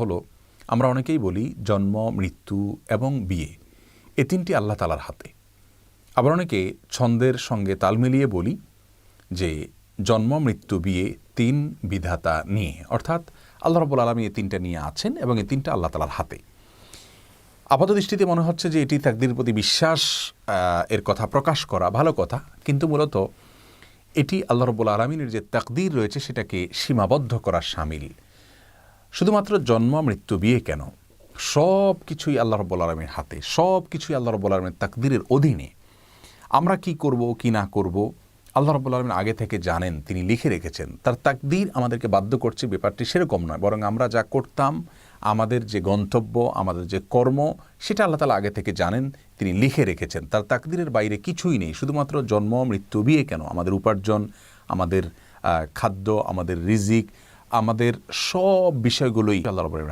হলো আমরা অনেকেই বলি জন্ম, মৃত্যু এবং বিয়ে এ তিনটি আল্লাহ তাআলার হাতে। আবার অনেকে ছন্দের সঙ্গে তাল মিলিয়ে বলি যে জন্ম, মৃত্যু, বিয়ে তিন বিধাতা নিয়ে, অর্থাৎ আল্লাহ রাব্বুল আলামিন এই তিনটা নিয়ে আছেন এবং এই তিনটা আল্লাহ তাআলার হাতে। আপাত দৃষ্টিতে মনে হচ্ছে যে এটি তাকদীরের প্রতি বিশ্বাস এর কথা প্রকাশ করা ভালো কথা, কিন্তু মূলত এটি আল্লাহ রাব্বুল আলামিনের যে তাকদীর রয়েছে সেটাকে সীমাবদ্ধ করার শামিল। শুধুমাত্র জন্ম, মৃত্যু, বিয়ে কেন, সব কিছুই আল্লাহ রাব্বুল আলামিনের হাতে, সব কিছুই আল্লাহ রাব্বুল আলামিনের তাকদীরের অধীনে। আমরা কি করব কি না করব আল্লাহ রাব্বুল আলামিন আগে থেকে জানেন, তিনি লিখে রেখেছেন। তার তাকদীর আমাদেরকে বাধ্য করছে ব্যাপারটি সেরকম নয়, বরং আমরা যা করতাম, আমাদের যে গন্তব্য, আমাদের যে কর্ম, সেটা আল্লাহ তাআলা আগে থেকে জানেন, তিনি লিখে রেখেছেন। তার তাকদীরের বাইরে কিছুই নেই। শুধুমাত্র জন্ম, মৃত্যু, বিয়ে কেন, আমাদের উপার্জন, আমাদের খাদ্য, আমাদের রিজিক, আমাদের সব বিষয়গুলোই আল্লাহ রাব্বুল আলামিন